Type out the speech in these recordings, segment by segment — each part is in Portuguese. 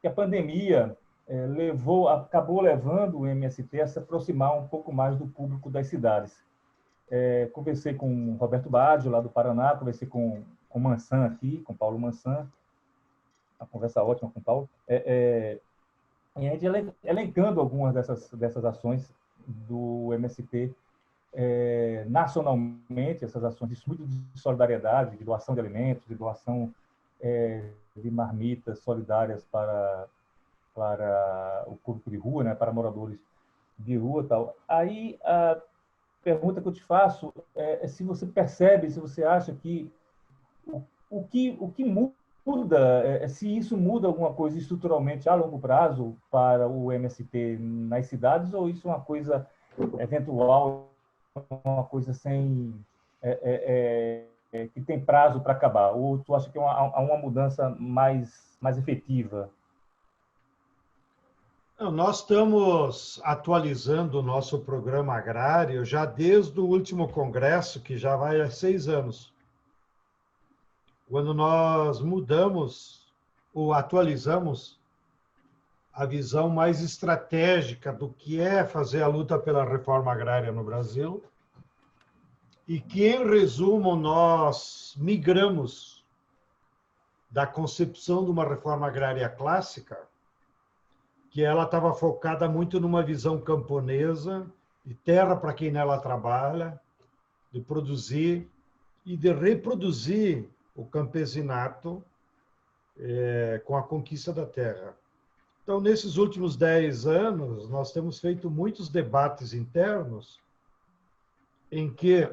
que a pandemia acabou levando o MST a se aproximar um pouco mais do público das cidades. Conversei com o Roberto Baggio, lá do Paraná, conversei com o Mansan aqui, com Paulo Mansan, uma conversa ótima com o Paulo, e a gente elencando algumas dessas ações do MST nacionalmente, essas ações muito de solidariedade, de doação de alimentos, de doação de marmitas solidárias para o público de rua, né, para moradores de rua, tal. Aí a pergunta que eu te faço é se você percebe, se você acha que o que muda, se isso muda alguma coisa estruturalmente a longo prazo para o MST nas cidades, ou isso é uma coisa eventual, uma coisa sem que tem prazo para acabar? Ou tu acha que há uma mudança mais efetiva? Nós estamos atualizando o nosso programa agrário já desde o último congresso, que já vai há 6 anos, quando nós mudamos ou atualizamos a visão mais estratégica do que é fazer a luta pela reforma agrária no Brasil, e que, em resumo, nós migramos da concepção de uma reforma agrária clássica, que ela estava focada muito numa visão camponesa, de terra para quem nela trabalha, de produzir e de reproduzir o campesinato com a conquista da terra. Então, nesses últimos 10 anos, nós temos feito muitos debates internos em que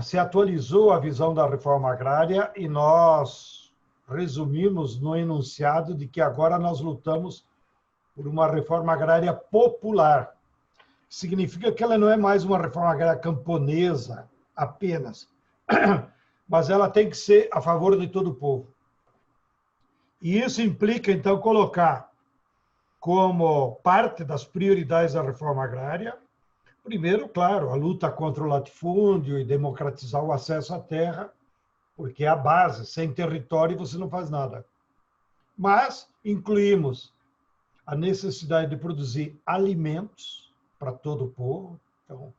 se atualizou a visão da reforma agrária e nós resumimos no enunciado de que agora nós lutamos por uma reforma agrária popular. Significa que ela não é mais uma reforma agrária camponesa apenas, mas ela tem que ser a favor de todo o povo. E isso implica, então, colocar como parte das prioridades da reforma agrária, primeiro, claro, a luta contra o latifúndio e democratizar o acesso à terra, porque é a base. Sem território você não faz nada. Mas incluímos a necessidade de produzir alimentos para todo o povo, então,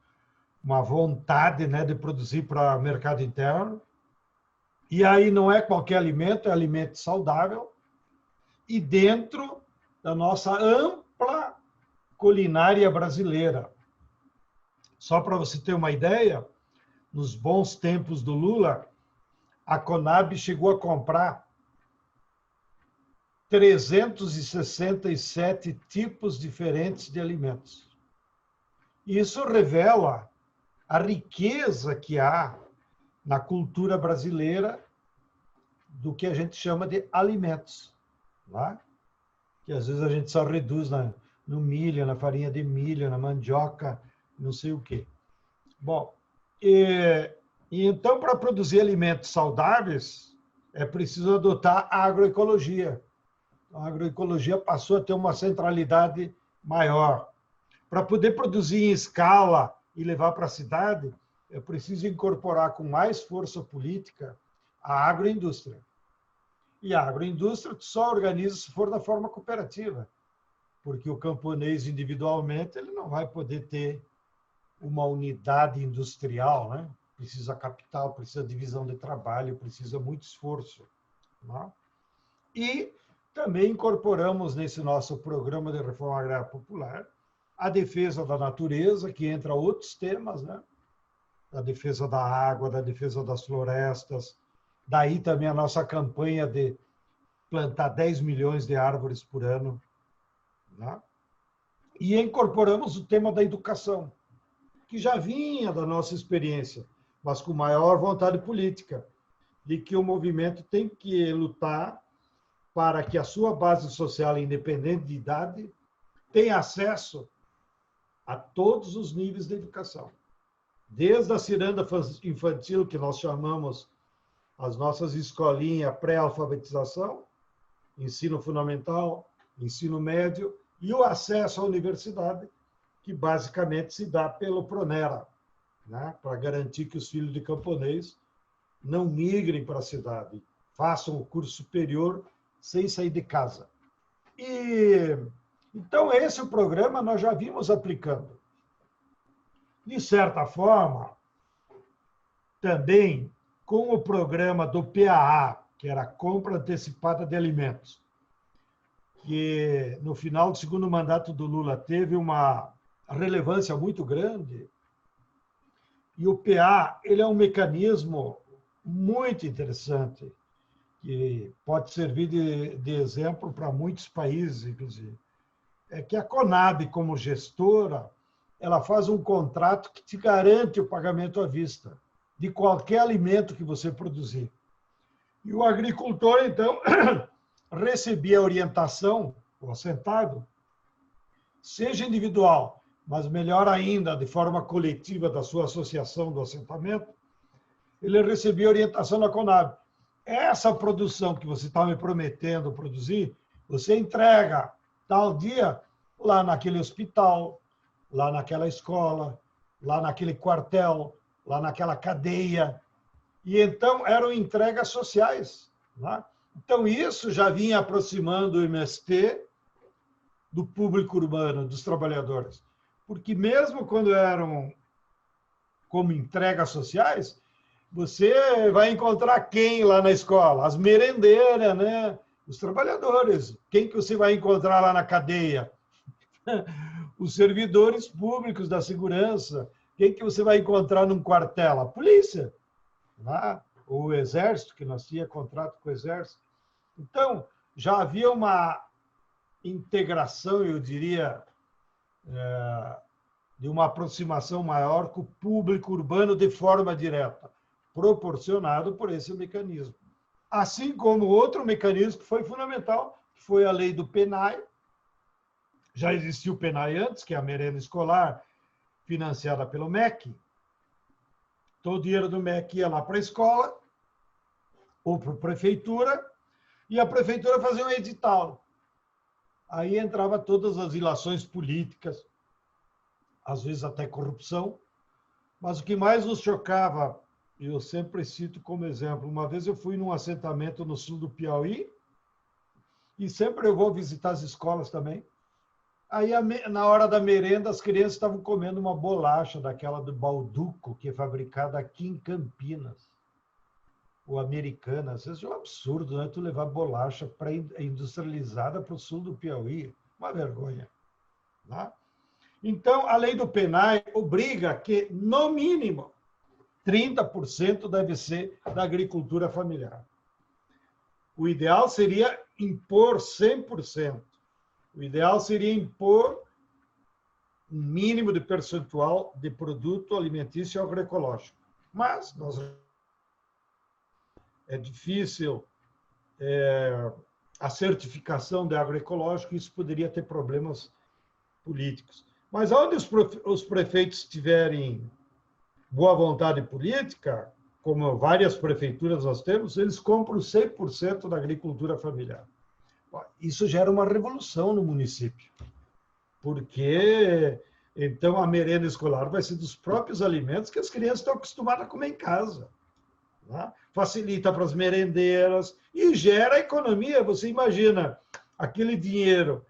uma vontade, né, de produzir para o mercado interno. E aí não é qualquer alimento, é alimento saudável, e dentro da nossa ampla culinária brasileira. Só para você ter uma ideia, nos bons tempos do Lula, a Conab chegou a comprar 367 tipos diferentes de alimentos. Isso revela a riqueza que há na cultura brasileira do que a gente chama de alimentos, tá? Que às vezes a gente só reduz no milho, na farinha de milho, na mandioca, não sei o quê. Bom, e então, para produzir alimentos saudáveis, é preciso adotar a agroecologia. A agroecologia passou a ter uma centralidade maior. Para poder produzir em escala e levar para a cidade, é preciso incorporar com mais força política a agroindústria. E a agroindústria só organiza se for da forma cooperativa, porque o camponês individualmente ele não vai poder ter uma unidade industrial, né? Precisa capital, precisa divisão de trabalho, precisa muito esforço, né? E também incorporamos nesse nosso programa de reforma agrária popular a defesa da natureza, que entra outros temas, né? Da defesa da água, da defesa das florestas, daí também a nossa campanha de plantar 10 milhões de árvores por ano, né? E incorporamos o tema da educação, que já vinha da nossa experiência, mas com maior vontade política, de que o movimento tem que lutar para que a sua base social, independente de idade, tenha acesso a todos os níveis de educação. Desde a ciranda infantil, que nós chamamos as nossas escolinhas pré-alfabetização, ensino fundamental, ensino médio, e o acesso à universidade, que basicamente se dá pelo Pronera, né? Para garantir que os filhos de camponês não migrem para a cidade, façam o curso superior sem sair de casa. E então esse programa nós já vimos aplicando. De certa forma, também com o programa do PAA, que era a compra antecipada de alimentos, que no final do segundo mandato do Lula teve uma relevância muito grande. E o PA, ele é um mecanismo muito interessante, que pode servir de exemplo para muitos países, inclusive. É que a Conab, como gestora, ela faz um contrato que te garante o pagamento à vista de qualquer alimento que você produzir. E o agricultor, então, recebia orientação, o assentado, seja individual, mas melhor ainda, de forma coletiva da sua associação do assentamento, ele recebia orientação da Conab. Essa produção que você está me prometendo produzir, você entrega tal dia lá naquele hospital, lá naquela escola, lá naquele quartel, lá naquela cadeia. E então eram entregas sociais. Né? Então isso já vinha aproximando o MST do público urbano, dos trabalhadores. Porque mesmo quando eram como entregas sociais, você vai encontrar quem lá na escola? As merendeiras, né? Os trabalhadores. Quem que você vai encontrar lá na cadeia? Os servidores públicos da segurança. Quem que você vai encontrar num quartel? A polícia. Né? O exército, que nós tínhamos contrato com o exército. Então, já havia uma integração, eu diria, de uma aproximação maior com o público urbano de forma direta, proporcionado por esse mecanismo. Assim como outro mecanismo que foi fundamental, que foi a lei do PENAI. Já existia o PENAI antes, que é a merenda escolar, financiada pelo MEC. Todo o dinheiro do MEC ia lá para a escola, ou para a prefeitura, e a prefeitura fazia um edital. Aí entrava todas as ilações políticas, às vezes até corrupção, mas o que mais nos chocava, eu sempre cito como exemplo, uma vez eu fui num assentamento no sul do Piauí, e sempre eu vou visitar as escolas também, aí na hora da merenda as crianças estavam comendo uma bolacha daquela do Balduco, que é fabricada aqui em Campinas, ou americana. Às vezes é um absurdo, né? Tu levar bolacha pré-industrializada para o sul do Piauí, uma vergonha. Né? Então, a lei do PENAI obriga que, no mínimo, 30% deve ser da agricultura familiar. O ideal seria impor 100%. O ideal seria impor um mínimo de percentual de produto alimentício agroecológico. Mas é difícil a certificação de agroecológico, isso poderia ter problemas políticos. Mas onde os prefeitos tiverem boa vontade política, como várias prefeituras nós temos, eles compram 100% da agricultura familiar. Isso gera uma revolução no município, porque então a merenda escolar vai ser dos próprios alimentos que as crianças estão acostumadas a comer em casa. Né? Facilita para as merendeiras e gera economia. Você imagina aquele dinheiro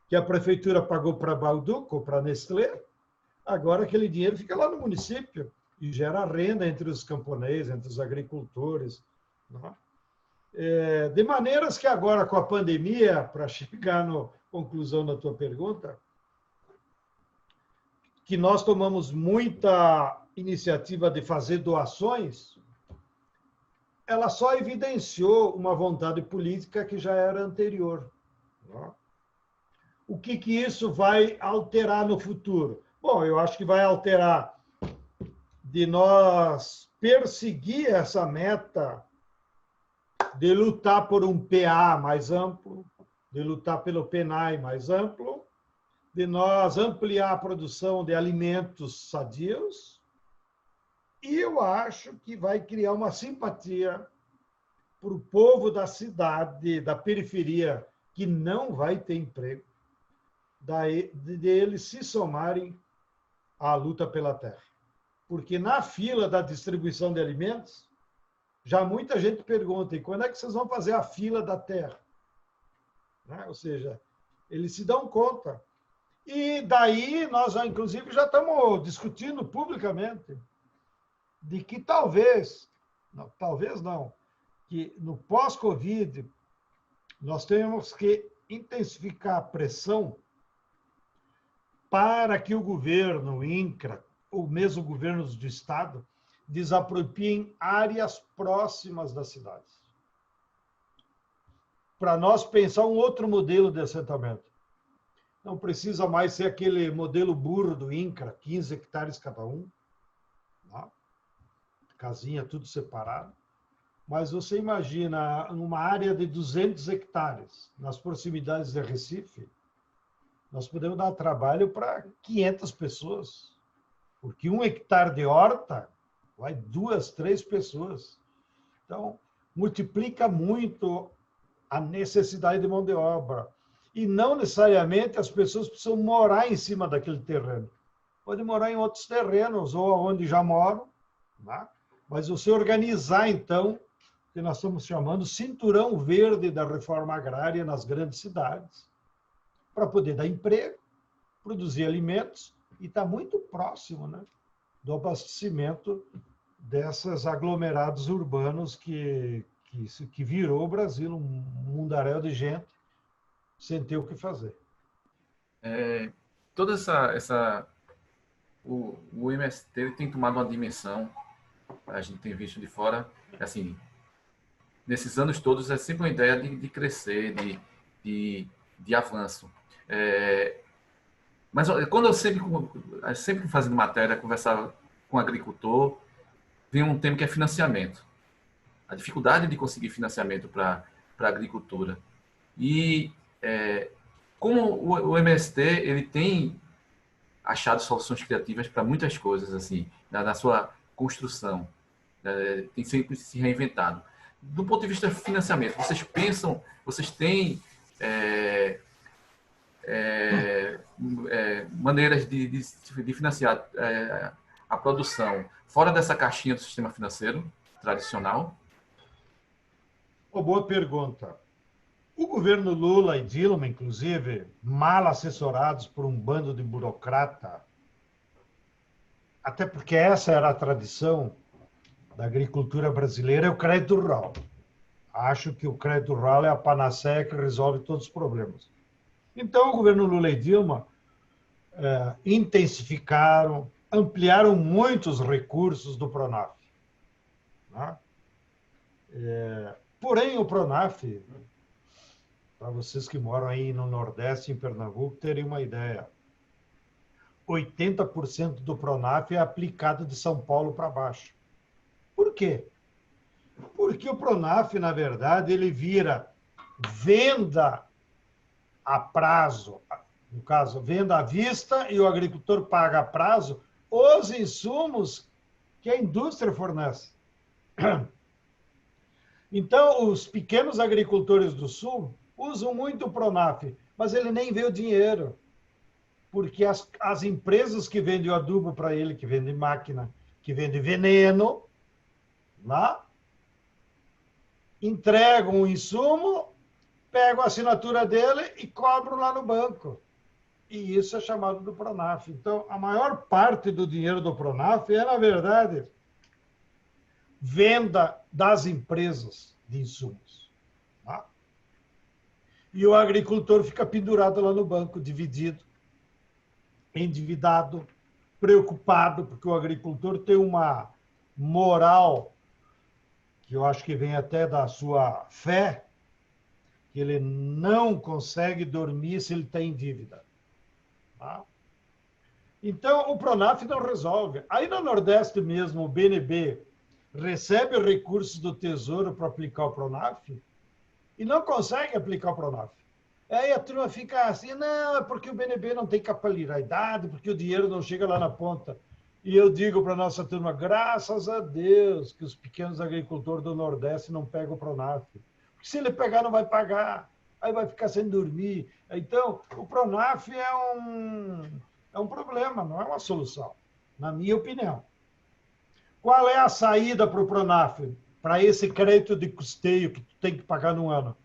que a prefeitura pagou para a Balduco, para a Nestlé, agora aquele dinheiro fica lá no município e gera renda entre os camponeses, entre os agricultores. Né? De maneiras que agora, com a pandemia, para chegar na conclusão da tua pergunta, que nós tomamos muita iniciativa de fazer doações, ela só evidenciou uma vontade política que já era anterior. Né? O que isso vai alterar no futuro? Bom, eu acho que vai alterar de nós perseguir essa meta de lutar por um PA mais amplo, de lutar pelo PENAI mais amplo, de nós ampliar a produção de alimentos sadios, e eu acho que vai criar uma simpatia para o povo da cidade, da periferia, que não vai ter emprego, de eles se somarem à luta pela terra. Porque na fila da distribuição de alimentos, já muita gente pergunta, e quando é que vocês vão fazer a fila da terra? né? Ou seja, eles se dão conta. E daí nós, inclusive, já estamos discutindo publicamente de que talvez não, que no pós-Covid nós temos que intensificar a pressão para que o governo, o INCRA, ou mesmo governos do Estado, desapropiem áreas próximas das cidades. Para nós pensar um outro modelo de assentamento. Não precisa mais ser aquele modelo burro do INCRA, 15 hectares cada um, né? Casinha tudo separado. Mas você imagina, numa área de 200 hectares, nas proximidades de Recife, nós podemos dar trabalho para 500 pessoas. Porque 1 hectare de horta vai 2, 3 pessoas. Então, multiplica muito a necessidade de mão de obra. E não necessariamente as pessoas precisam morar em cima daquele terreno. Pode morar em outros terrenos, ou onde já moram, né? Mas você organizar, então, o que nós estamos chamando cinturão verde da reforma agrária nas grandes cidades, para poder dar emprego, produzir alimentos, e está muito próximo, né, do abastecimento desses aglomerados urbanos que virou o Brasil, um mundaréu de gente, sem ter o que fazer. Toda o MST ele tem tomado uma dimensão, a gente tem visto de fora, assim, nesses anos todos é sempre uma ideia de crescer, de avanço. Mas quando eu sempre fazendo matéria, conversava com um agricultor, vem um tema que é financiamento. A dificuldade de conseguir financiamento para a agricultura. E como o MST ele tem achado soluções criativas para muitas coisas, assim, na sua construção, tem sempre se reinventado. Do ponto de vista de financiamento, vocês têm maneiras de financiar a produção fora dessa caixinha do sistema financeiro tradicional? Boa pergunta. O governo Lula e Dilma, inclusive, mal assessorados por um bando de burocrata, até porque essa era a tradição da agricultura brasileira, é o crédito rural. Acho que o crédito rural é a panaceia que resolve todos os problemas. Então, o governo Lula e Dilma intensificaram, ampliaram muito os recursos do Pronaf, né? Porém, o Pronaf, para vocês que moram aí no Nordeste, em Pernambuco, terem uma ideia, 80% do Pronaf é aplicado de São Paulo para baixo. Por quê? Porque o Pronaf, na verdade, ele vira venda a prazo, no caso, venda à vista, e o agricultor paga a prazo os insumos que a indústria fornece. Então, os pequenos agricultores do Sul usam muito o Pronaf, mas ele nem vê o dinheiro, porque as empresas que vendem o adubo para ele, que vendem máquina, que vendem veneno, lá, entregam o insumo, pegam a assinatura dele e cobram lá no banco. E isso é chamado do Pronaf. Então, a maior parte do dinheiro do Pronaf é, na verdade, venda das empresas de insumos. Tá? E o agricultor fica pendurado lá no banco, dividido, endividado, preocupado, porque o agricultor tem uma moral que eu acho que vem até da sua fé, que ele não consegue dormir se ele está em dívida. Tá? Então, o Pronaf não resolve. Aí no Nordeste mesmo, o BNB recebe recursos do Tesouro para aplicar o Pronaf e não consegue aplicar o Pronaf. Aí a turma fica assim, não, é porque o BNB não tem capilaridade, porque o dinheiro não chega lá na ponta. E eu digo para a nossa turma, graças a Deus que os pequenos agricultores do Nordeste não pegam o Pronaf. Porque se ele pegar, não vai pagar. Aí vai ficar sem dormir. Então, o Pronaf é um problema, não é uma solução, na minha opinião. Qual é a saída para o Pronaf? Para esse crédito de custeio que tu tem que pagar no ano?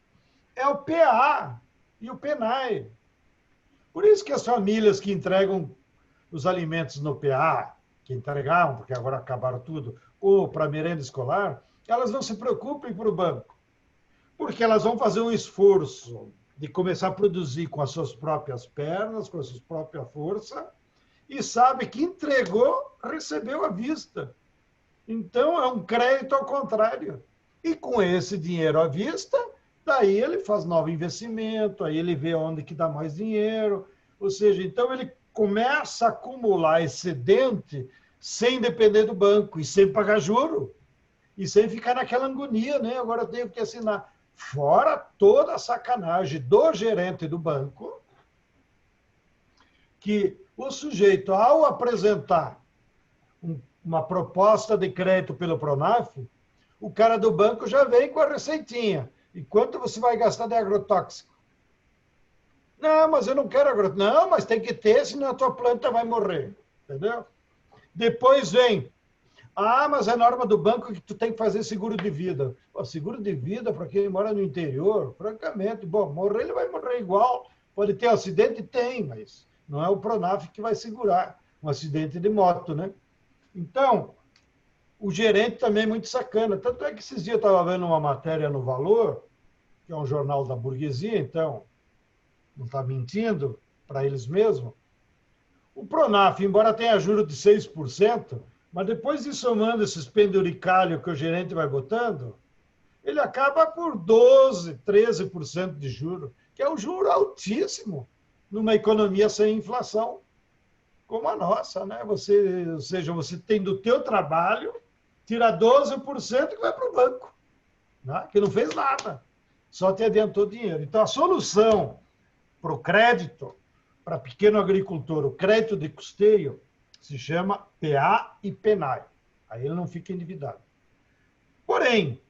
É o PA. e o PENAI. Por isso que as famílias que entregam os alimentos no PA, que entregavam, porque agora acabaram tudo, ou para merenda escolar, elas não se preocupem para o banco, porque elas vão fazer um esforço de começar a produzir com as suas próprias pernas, com a sua própria força, e sabe que entregou, recebeu à vista. Então, é um crédito ao contrário. E com esse dinheiro à vista, daí ele faz novo investimento, aí ele vê onde que dá mais dinheiro, ou seja, então ele começa a acumular excedente sem depender do banco e sem pagar juro, e sem ficar naquela agonia, né? Agora eu tenho que assinar. Fora toda a sacanagem do gerente do banco, que o sujeito, ao apresentar uma proposta de crédito pelo Pronaf, o cara do banco já vem com a receitinha. E quanto você vai gastar de agrotóxico? Não, mas eu não quero agrotóxico. Não, mas tem que ter, senão a tua planta vai morrer. Entendeu? Depois vem, mas é norma do banco que tu tem que fazer seguro de vida. Pô, seguro de vida para quem mora no interior, francamente, bom, morrer ele vai morrer igual. Pode ter acidente? Tem, mas não é o Pronaf que vai segurar um acidente de moto, né? Então, o gerente também é muito sacana. Tanto é que esses dias eu estava vendo uma matéria no Valor, que é um jornal da burguesia, então não está mentindo para eles mesmos. O Pronaf, embora tenha juro de 6%, mas depois de somando esses penduricalhos que o gerente vai botando, ele acaba por 12%, 13% de juro, que é um juro altíssimo numa economia sem inflação, como a nossa, né? Ou seja, você tem do teu trabalho, tira 12% que vai para o banco, né? Que não fez nada, só te adiantou dinheiro. Então, a solução para o crédito, para pequeno agricultor, o crédito de custeio, se chama PA e PENAI. Aí ele não fica endividado. Porém,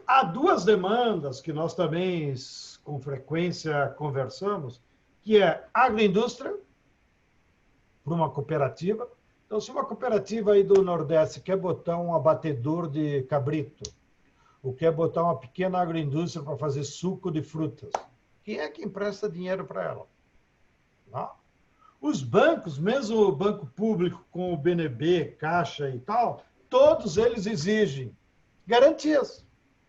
há duas demandas que nós também, com frequência, conversamos, que é agroindústria, para uma cooperativa. Então, se uma cooperativa aí do Nordeste quer botar um abatedor de cabrito, ou quer botar uma pequena agroindústria para fazer suco de frutas, quem é que empresta dinheiro para ela? Não. Os bancos, mesmo o banco público com o BNB, Caixa e tal, todos eles exigem garantias.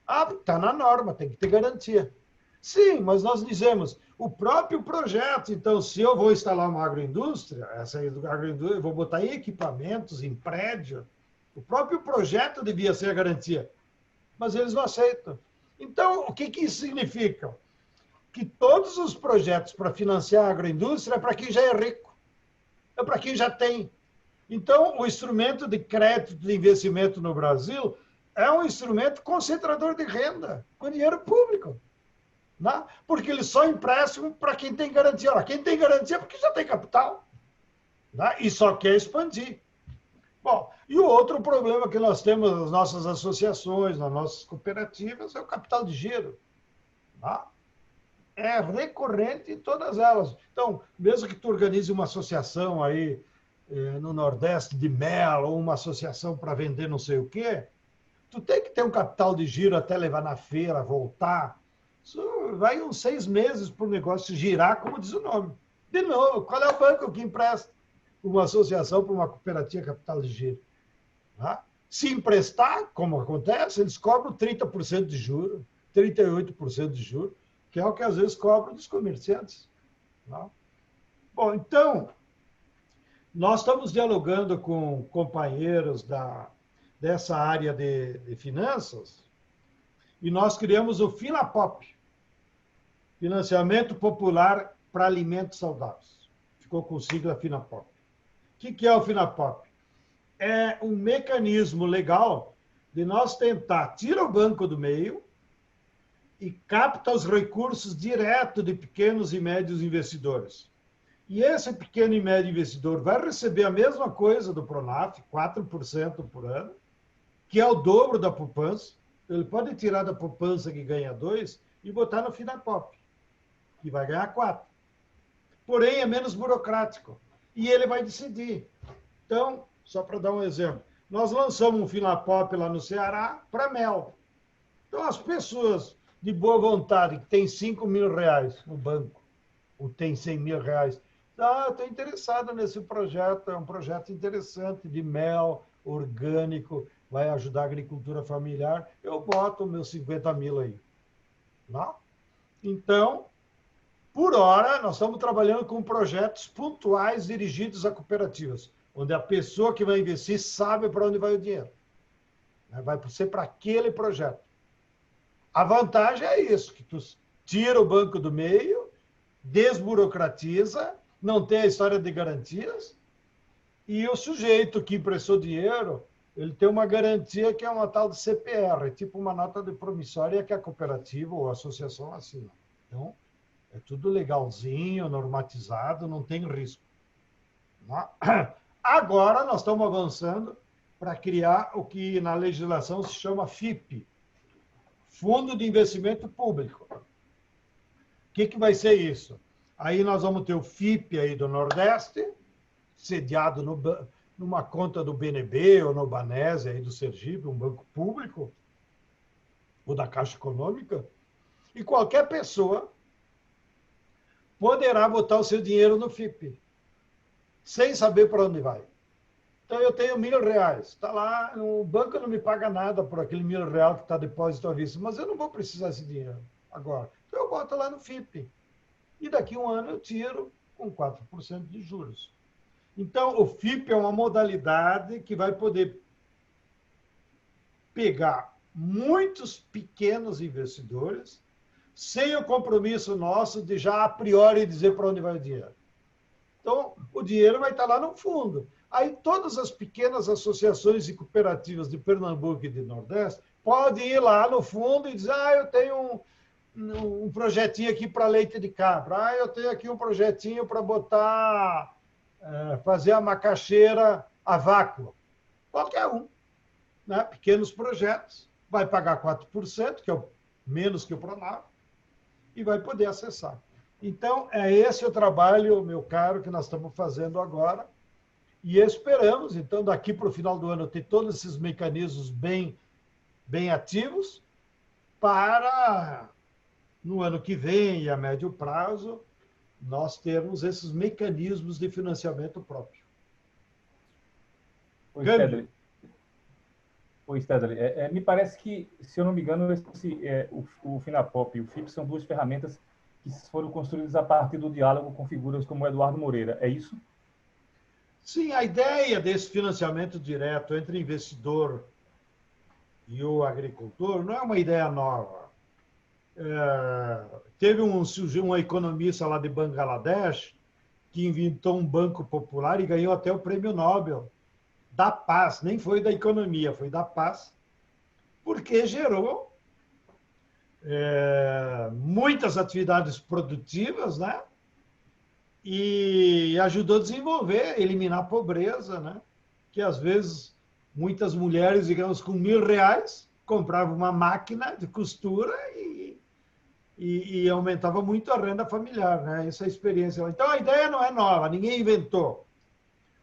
Está na norma, tem que ter garantia. Sim, mas nós dizemos, o próprio projeto, então, se eu vou instalar uma agroindústria, essa agroindústria, eu vou botar em equipamentos, em prédio, o próprio projeto devia ser a garantia, mas eles não aceitam. Então, o que isso significa? Que todos os projetos para financiar a agroindústria é para quem já é rico, é para quem já tem. Então, o instrumento de crédito de investimento no Brasil é um instrumento concentrador de renda, com dinheiro público. Né? Porque ele só empresta para quem tem garantia. Ora, quem tem garantia é porque já tem capital, né? E só quer expandir. Bom, e o outro problema que nós temos nas nossas associações, nas nossas cooperativas, é o capital de giro. Né? É recorrente em todas elas. Então, mesmo que tu organize uma associação aí no Nordeste de mel, ou uma associação para vender não sei o quê, tu tem que ter um capital de giro até levar na feira, voltar. Isso vai uns 6 meses para o negócio girar, como diz o nome. De novo, qual é o banco que empresta uma associação para uma cooperativa capital de giro? Tá? Se emprestar, como acontece, eles cobram 30% de juros, 38% de juros, que é o que às vezes cobram dos comerciantes. Tá? Bom, então, nós estamos dialogando com companheiros dessa área de finanças e nós criamos o FINAPOP, Financiamento Popular para Alimentos Saudáveis. Ficou com sigla FINAPOP. O que é o FINAPOP? É um mecanismo legal de nós tentar tirar o banco do meio e captar os recursos direto de pequenos e médios investidores. E esse pequeno e médio investidor vai receber a mesma coisa do Pronaf, 4% por ano, que é o dobro da poupança. Ele pode tirar da poupança que ganha 2 e botar no FINAPOP, que vai ganhar 4. Porém, é menos burocrático. E ele vai decidir. Então, só para dar um exemplo, nós lançamos um FINAPOP lá no Ceará para mel. Então, as pessoas de boa vontade que têm R$5.000 no banco ou tem 100 mil reais. Ah, eu estou interessado nesse projeto, é um projeto interessante de mel orgânico, vai ajudar a agricultura familiar, eu boto meus 50 mil aí. Não? Então, por hora, nós estamos trabalhando com projetos pontuais dirigidos a cooperativas, onde a pessoa que vai investir sabe para onde vai o dinheiro. Vai ser para aquele projeto. A vantagem é isso, que tu tira o banco do meio, desburocratiza, não tem a história de garantias, e o sujeito que emprestou dinheiro, ele tem uma garantia que é uma tal de CPR, tipo uma nota de promissória que a cooperativa ou a associação assina. Então, é tudo legalzinho, normatizado, não tem risco. Agora, nós estamos avançando para criar o que na legislação se chama FIP, Fundo de Investimento Público. O que vai ser isso? Aí nós vamos ter o FIP aí do Nordeste, sediado numa conta do BNB ou no Banese aí do Sergipe, um banco público, ou da Caixa Econômica, e qualquer pessoa poderá botar o seu dinheiro no FIP, sem saber para onde vai. Então, eu tenho R$1.000, está lá, o banco não me paga nada por aquele R$1.000 que está depósito à vista, mas eu não vou precisar desse dinheiro agora. Então, eu boto lá no FIP. E daqui a um ano eu tiro com 4% de juros. Então, o FIP é uma modalidade que vai poder pegar muitos pequenos investidores sem o compromisso nosso de já a priori dizer para onde vai o dinheiro. Então, o dinheiro vai estar lá no fundo. Aí, todas as pequenas associações e cooperativas de Pernambuco e de Nordeste podem ir lá no fundo e dizer: eu tenho um projetinho aqui para leite de cabra, eu tenho aqui um projetinho para botar, fazer a macaxeira a vácuo. Qualquer um. Né? Pequenos projetos, vai pagar 4%, que é o menos que o Pronaf, e vai poder acessar. Então, é esse o trabalho, meu caro, que nós estamos fazendo agora. E esperamos, então, daqui para o final do ano, ter todos esses mecanismos bem ativos para, no ano que vem e a médio prazo, nós termos esses mecanismos de financiamento próprio. Oi, Stedley. Me parece que, se eu não me engano, o Finapop e o FIP são duas ferramentas que foram construídas a partir do diálogo com figuras como o Eduardo Moreira. É isso? Sim, a ideia desse financiamento direto entre investidor e o agricultor não é uma ideia nova. Teve um economista lá de Bangladesh que inventou um banco popular e ganhou até o prêmio Nobel da paz, nem foi da economia, foi da paz, porque gerou muitas atividades produtivas, né? E ajudou a desenvolver, eliminar a pobreza, né? Que às vezes muitas mulheres, digamos, com R$1.000 compravam uma máquina de costura e aumentava muito a renda familiar, né? Essa é a experiência. Então a ideia não é nova, ninguém inventou.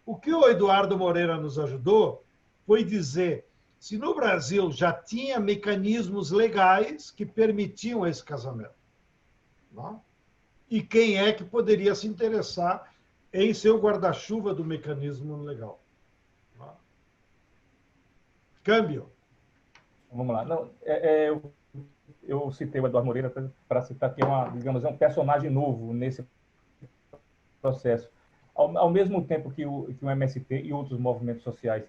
O que o Eduardo Moreira nos ajudou foi dizer se no Brasil já tinha mecanismos legais que permitiam esse casamento. Não? E quem é que poderia se interessar em ser o guarda-chuva do mecanismo legal. Não? Câmbio. Vamos lá. Não, eu citei o Eduardo Moreira para citar que é um personagem novo nesse processo. Ao mesmo tempo que o MST e outros movimentos sociais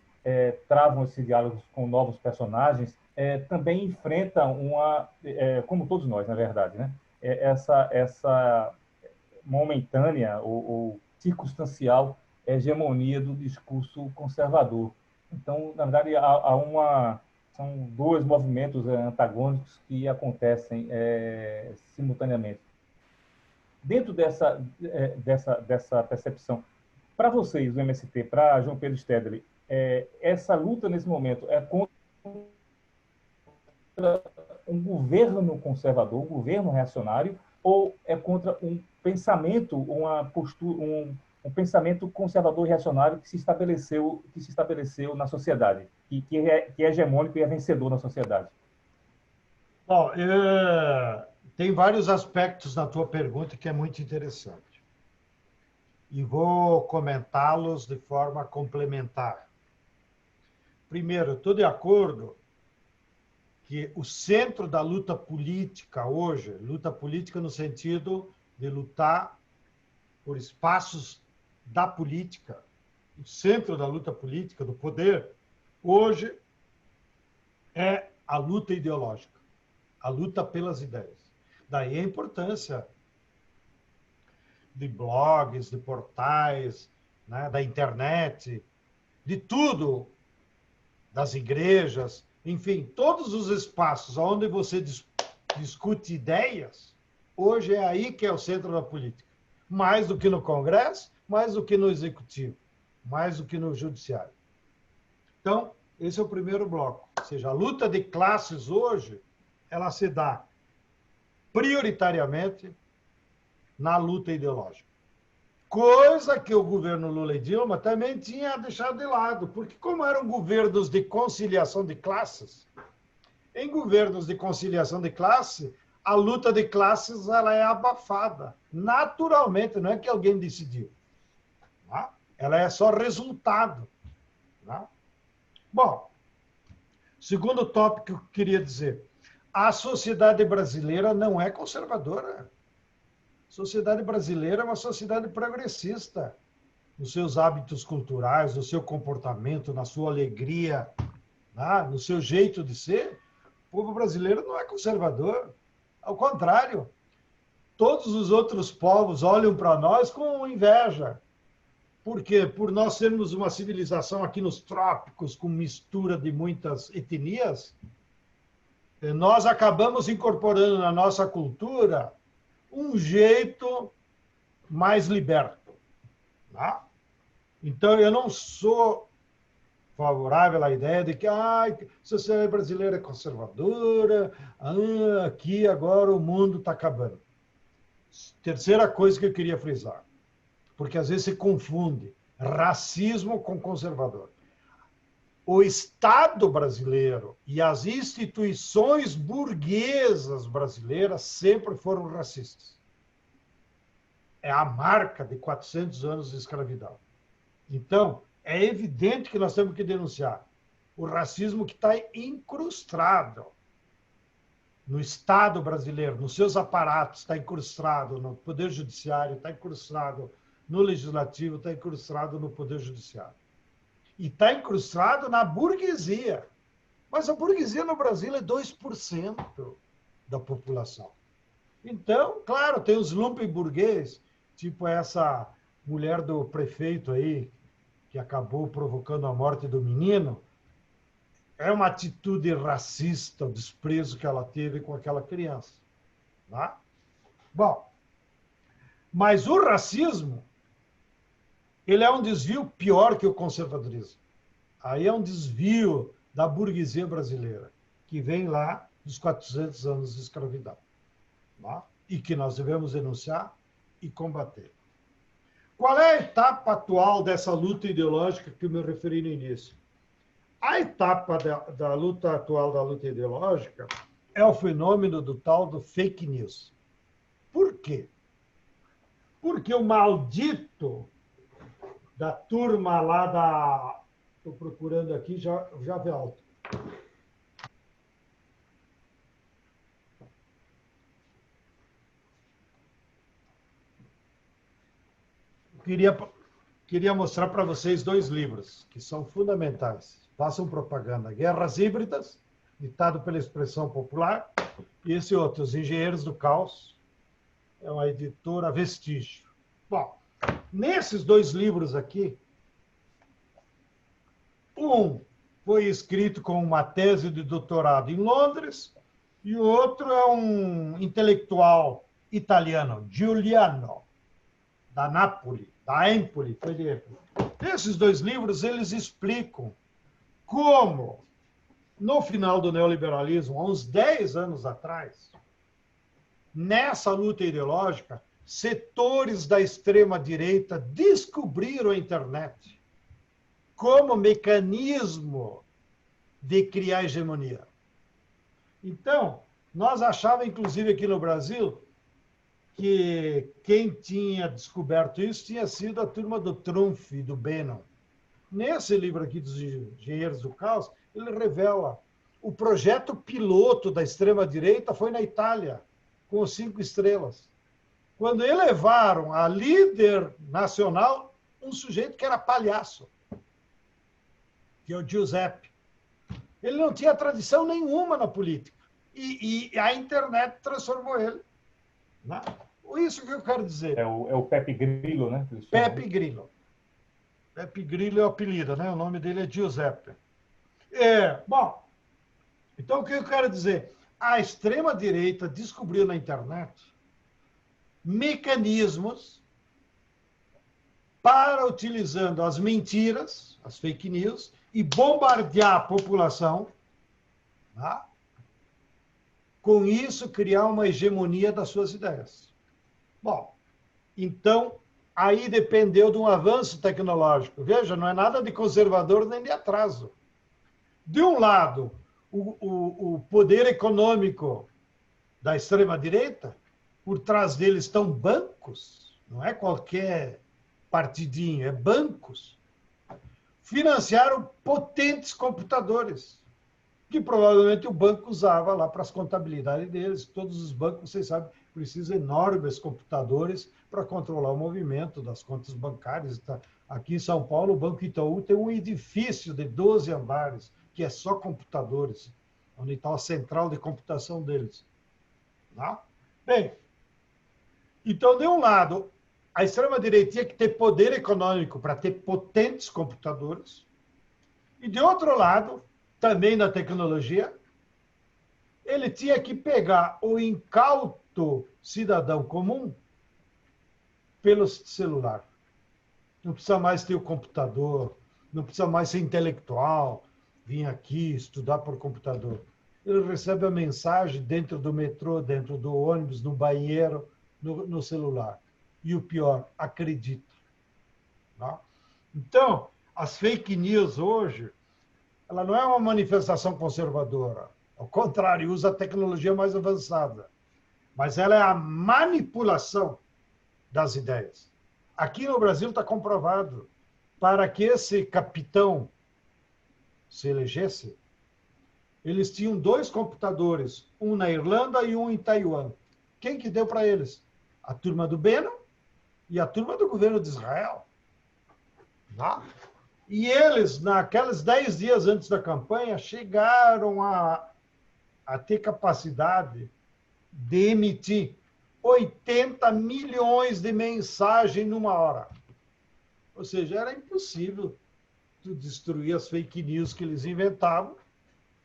travam esses diálogos com novos personagens, também enfrentam como todos nós, na verdade, né? Essa momentânea ou circunstancial hegemonia do discurso conservador. Então, na verdade, são dois movimentos antagônicos que acontecem simultaneamente. Dentro dessa percepção, para vocês, do MST, para João Pedro Stedley, essa luta nesse momento é contra um governo conservador, um governo reacionário, ou é contra um pensamento, uma postura, um pensamento conservador e reacionário que se estabeleceu na sociedade, que é hegemônico e é vencedor na sociedade? Bom, Tem vários aspectos na tua pergunta que é muito interessante. E vou comentá-los de forma complementar. Primeiro, estou de acordo que o centro da luta política hoje, luta política no sentido de lutar por espaços da política, o centro da luta política, do poder, hoje é a luta ideológica, a luta pelas ideias. Daí a importância de blogs, de portais, né, da internet, de tudo, das igrejas, enfim, todos os espaços onde você discute ideias, hoje é aí que é o centro da política. Mais do que no Congresso, mais do que no Executivo, mais do que no Judiciário. Então, esse é o primeiro bloco. Ou seja, a luta de classes hoje, ela se dá prioritariamente na luta ideológica. Coisa que o governo Lula e Dilma também tinha deixado de lado, porque como eram governos de conciliação de classes, em governos de conciliação de classe, a luta de classes ela é abafada, naturalmente, não é que alguém decidiu. Tá? Ela é só resultado. Tá? Bom, segundo tópico que eu queria dizer, a sociedade brasileira não é conservadora. A sociedade brasileira é uma sociedade progressista nos seus hábitos culturais, no seu comportamento, na sua alegria, né? No seu jeito de ser. O povo brasileiro não é conservador. Ao contrário, todos os outros povos olham para nós com inveja. Por quê? Por nós sermos uma civilização aqui nos trópicos, com mistura de muitas etnias, nós acabamos incorporando na nossa cultura um jeito mais liberto. Tá? Então, eu não sou favorável à ideia de que a sociedade brasileira é conservadora, aqui agora o mundo está acabando. Terceira coisa que eu queria frisar, porque às vezes se confunde racismo com conservador. O Estado brasileiro e as instituições burguesas brasileiras sempre foram racistas. É a marca de 400 anos de escravidão. Então, é evidente que nós temos que denunciar o racismo que está incrustado no Estado brasileiro, nos seus aparatos, está incrustado no Poder Judiciário, está incrustado no Legislativo, está incrustado no Poder Judiciário. E está incrustado na burguesia. Mas a burguesia no Brasil é 2% da população. Então, claro, tem os lumpenburguês, tipo essa mulher do prefeito aí, que acabou provocando a morte do menino. É uma atitude racista, o desprezo que ela teve com aquela criança. Tá? Bom, mas o racismo, ele é um desvio pior que o conservadorismo. Aí é um desvio da burguesia brasileira, que vem lá dos 400 anos de escravidão. Tá? E que nós devemos denunciar e combater. Qual é a etapa atual dessa luta ideológica que eu me referi no início? A etapa da luta atual da luta ideológica é o fenômeno do tal do fake news. Por quê? Porque o maldito da turma lá da... Estou procurando aqui, já volto. Queria mostrar para vocês dois livros que são fundamentais. Façam propaganda. Guerras Híbridas, ditado pela expressão popular, e esse outro, Os Engenheiros do Caos, é uma editora Vestígio. Bom, nesses dois livros aqui, um foi escrito com uma tese de doutorado em Londres e o outro é um intelectual italiano, Giuliano, da Nápoles, da Empoli. Esses dois livros, eles explicam como, no final do neoliberalismo, há uns 10 anos atrás, nessa luta ideológica, setores da extrema-direita descobriram a internet como mecanismo de criar hegemonia. Então, Nós achávamos, inclusive aqui no Brasil, que quem tinha descoberto isso tinha sido a turma do Trump e do Bannon. Nesse livro aqui dos Engenheiros do Caos, ele revela o projeto piloto da extrema-direita foi na Itália, com os 5 estrelas. Quando elevaram a líder nacional um sujeito que era palhaço, que é o Giuseppe. Ele não tinha tradição nenhuma na política. E a internet transformou ele. Né? Isso que eu quero dizer. É o Pepe Grillo, né? Pepe Grillo. Pepe Grillo é o apelido, né? O nome dele é Giuseppe. Bom, então o que eu quero dizer? A extrema-direita descobriu na internet mecanismos para, utilizando as mentiras, as fake news, e bombardear a população, tá? Com isso criar uma hegemonia das suas ideias. Bom, então, aí dependeu de um avanço tecnológico. Veja, não é nada de conservador nem de atraso. De um lado, o poder econômico da extrema-direita, por trás deles estão bancos, não é qualquer partidinho, é bancos. Financiaram potentes computadores, que provavelmente o banco usava lá para as contabilidades deles. Todos os bancos, vocês sabem, precisam de enormes computadores para controlar o movimento das contas bancárias. Aqui em São Paulo, o Banco Itaú tem um edifício de 12 andares, que é só computadores, onde está a central de computação deles. Tá? Bem, então, de um lado, a extrema-direita tinha que ter poder econômico para ter potentes computadores, e, de outro lado, também na tecnologia, ele tinha que pegar o incauto cidadão comum pelo celular. Não precisa mais ter o computador, não precisa mais ser intelectual, vir aqui estudar por computador. Ele recebe a mensagem dentro do metrô, dentro do ônibus, no banheiro, no celular. E o pior, acredita. Tá? Então, as fake news hoje, ela não é uma manifestação conservadora. Ao contrário, usa a tecnologia mais avançada. Mas ela é a manipulação das ideias. Aqui no Brasil está comprovado. Para que esse capitão se elegesse, eles tinham 2 computadores, um na Irlanda e um em Taiwan. Quem que deu para eles? A turma do Bannon e a turma do governo de Israel. Tá? E eles, naqueles 10 dias antes da campanha, chegaram a ter capacidade de emitir 80 milhões de mensagens numa hora. Ou seja, era impossível destruir as fake news que eles inventavam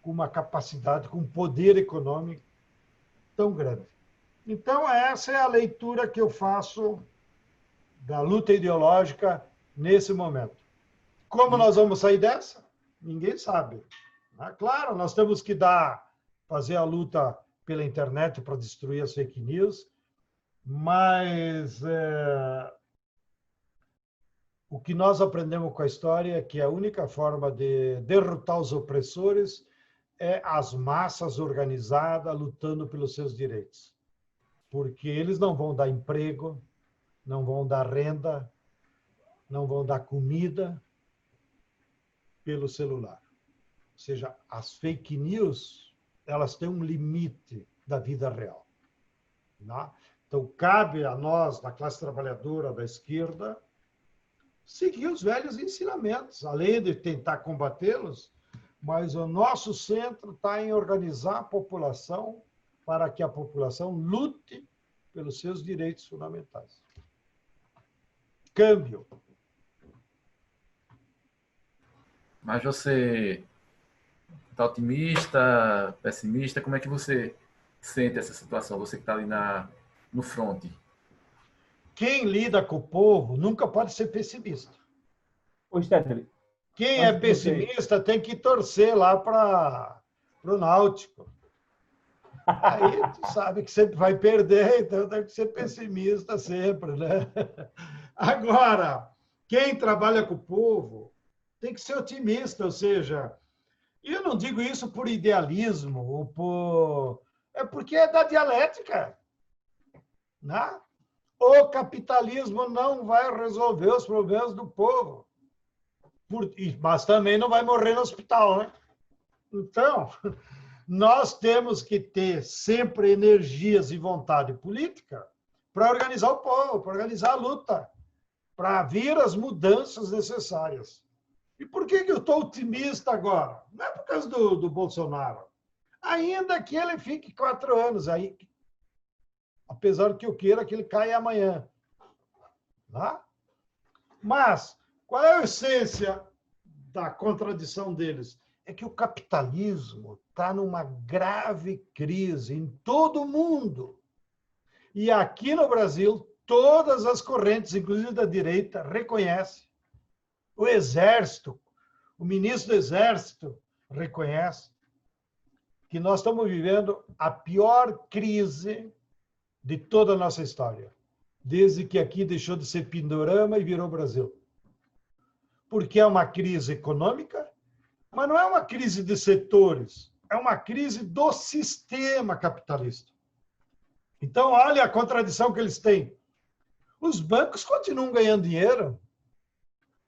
com uma capacidade, com um poder econômico tão grande. Então, essa é a leitura que eu faço da luta ideológica nesse momento. Como nós vamos sair dessa? Ninguém sabe. Claro, nós temos que fazer a luta pela internet para destruir as fake news, mas o que nós aprendemos com a história é que a única forma de derrotar os opressores é as massas organizadas lutando pelos seus direitos. Porque eles não vão dar emprego, não vão dar renda, não vão dar comida pelo celular. Ou seja, as fake news, elas têm um limite da vida real. Né? Então, cabe a nós, da classe trabalhadora, da esquerda, seguir os velhos ensinamentos, além de tentar combatê-los, mas o nosso centro está em organizar a população para que a população lute pelos seus direitos fundamentais. Câmbio. Mas você está otimista, pessimista? Como é que você sente essa situação? Você que está ali no front. Quem lida com o povo nunca pode ser pessimista. Ô, Stephanie, quem é pessimista tem que torcer lá para o Náutico. Aí tu sabe que sempre vai perder, então tem que ser pessimista sempre, né? Agora, quem trabalha com o povo tem que ser otimista, ou seja, eu não digo isso por idealismo ou por... É porque é da dialética. Né? O capitalismo não vai resolver os problemas do povo. Mas também não vai morrer no hospital, né? Então, nós temos que ter sempre energias e vontade política para organizar o povo, para organizar a luta, para vir as mudanças necessárias. E por que eu estou otimista agora? Não é por causa do Bolsonaro. Ainda que ele fique 4 anos aí, apesar que eu queira que ele caia amanhã. Tá? Mas, qual é a essência da contradição deles? É que o capitalismo está numa grave crise em todo o mundo. E aqui no Brasil, todas as correntes, inclusive da direita, reconhecem. O Exército, o ministro do Exército reconhece que nós estamos vivendo a pior crise de toda a nossa história, desde que aqui deixou de ser Pindorama e virou Brasil. Porque é uma crise econômica, mas não é uma crise de setores, é uma crise do sistema capitalista. Então, olha a contradição que eles têm. Os bancos continuam ganhando dinheiro,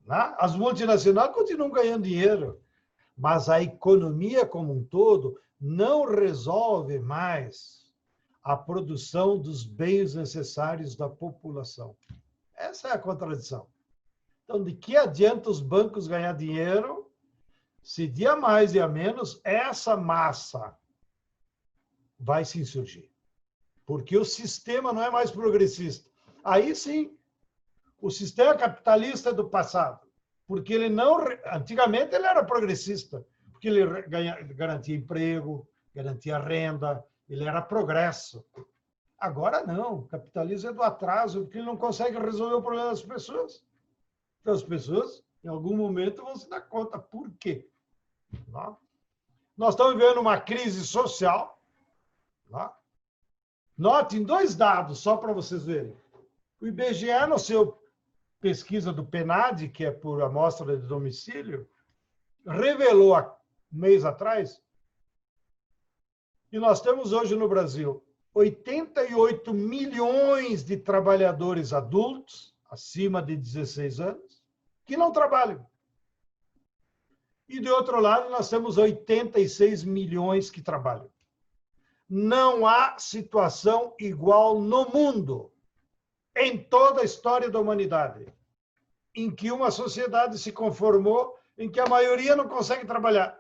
né? As multinacionais continuam ganhando dinheiro, mas a economia como um todo não resolve mais a produção dos bens necessários da população. Essa é a contradição. Então, de que adianta os bancos ganhar dinheiro se dia mais, dia menos, essa massa vai se insurgir? Porque o sistema não é mais progressista. Aí sim, o sistema capitalista é do passado. Porque ele não... Antigamente ele era progressista, porque ele garantia emprego, garantia renda, ele era progresso. Agora não, o capitalismo é do atraso, porque ele não consegue resolver o problema das pessoas. Então as pessoas, em algum momento, vão se dar conta por quê. Não? Nós estamos vivendo uma crise social. Não? Notem 2 dados, só para vocês verem. O IBGE, no seu pesquisa do PNAD, que é por amostra de domicílio, revelou há um mês atrás que nós temos hoje no Brasil 88 milhões de trabalhadores adultos, acima de 16 anos, que não trabalham. E, de outro lado, nós temos 86 milhões que trabalham. Não há situação igual no mundo, em toda a história da humanidade, em que uma sociedade se conformou em que a maioria não consegue trabalhar.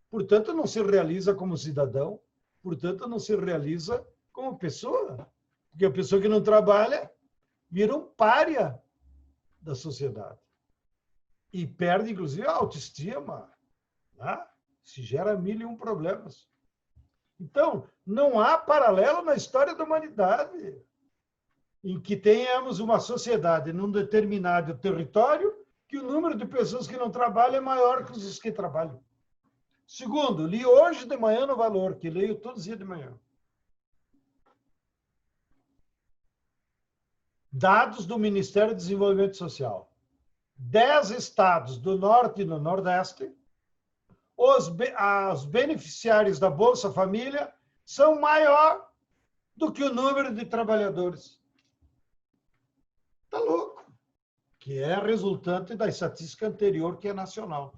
Portanto, não se realiza como cidadão, portanto, não se realiza como pessoa. Porque a pessoa que não trabalha vira um pária da sociedade. E perde, inclusive, a autoestima. Né? Se gera 1001 problemas. Então, não há paralelo na história da humanidade em que tenhamos uma sociedade num determinado território que o número de pessoas que não trabalham é maior que os que trabalham. Segundo, li hoje de manhã no Valor, que leio todos os dias de manhã. Dados do Ministério do Desenvolvimento Social. 10 estados do Norte e do Nordeste, os beneficiários da Bolsa Família são maior do que o número de trabalhadores. Está louco. Que é resultante da estatística anterior, que é nacional.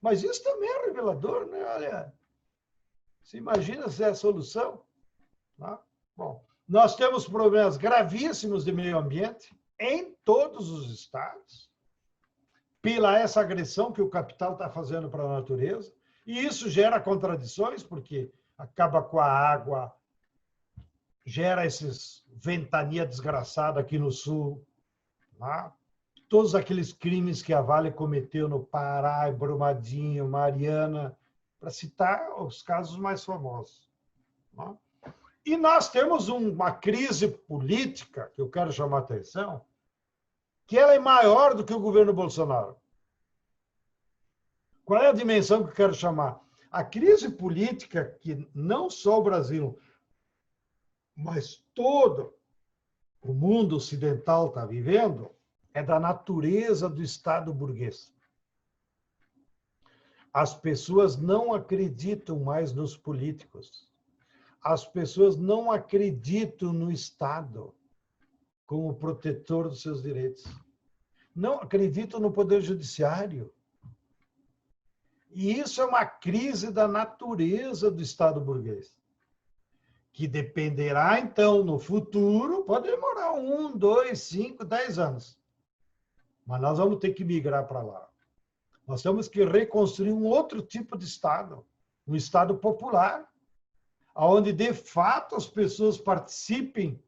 Mas isso também é revelador, né? Olha, você imagina se é a solução? Tá? Bom, nós temos problemas gravíssimos de meio ambiente em todos os estados, pela essa agressão que o capital está fazendo para a natureza, e isso gera contradições, porque acaba com a água, gera esses ventania desgraçada aqui no sul, tá? Todos aqueles crimes que a Vale cometeu no Pará, Brumadinho, Mariana, para citar os casos mais famosos. Tá? E nós temos uma crise política, que eu quero chamar a atenção, que ela é maior do que o governo Bolsonaro. Qual é a dimensão que eu quero chamar? A crise política que não só o Brasil, mas todo o mundo ocidental está vivendo, é da natureza do Estado burguês. As pessoas não acreditam mais nos políticos. as pessoas não acreditam no Estado como protetor dos seus direitos. Não acreditam no Poder Judiciário. E isso é uma crise da natureza do Estado burguês, que dependerá, então, no futuro, pode demorar 1, 2, 5, 10 anos. Mas nós vamos ter que migrar para lá. Nós temos que reconstruir um outro tipo de Estado, um Estado popular, onde, de fato, as pessoas participem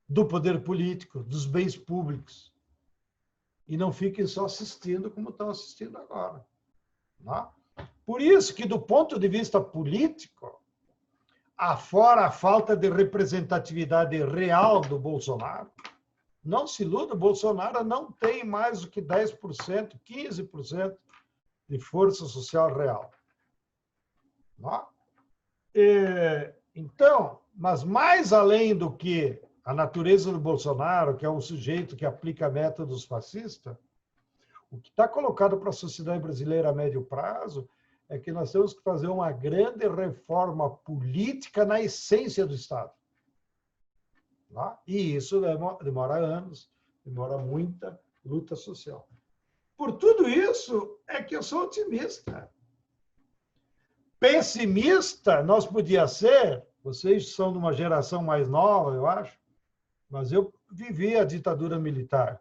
do poder político, dos bens públicos, e não fiquem só assistindo como estão assistindo agora. Não? Por isso que, do ponto de vista político, afora a falta de representatividade real do Bolsonaro, não se iluda, o Bolsonaro não tem mais do que 10%, 15% de força social real. Não? Então, mas mais além do que a natureza do Bolsonaro, que é um sujeito que aplica métodos fascistas, o que está colocado para a sociedade brasileira a médio prazo é que nós temos que fazer uma grande reforma política na essência do Estado. Tá? E isso demora anos, demora muita luta social. Por tudo isso é que eu sou otimista. Pessimista nós podíamos ser, vocês são de uma geração mais nova, eu acho, mas eu vivi a ditadura militar.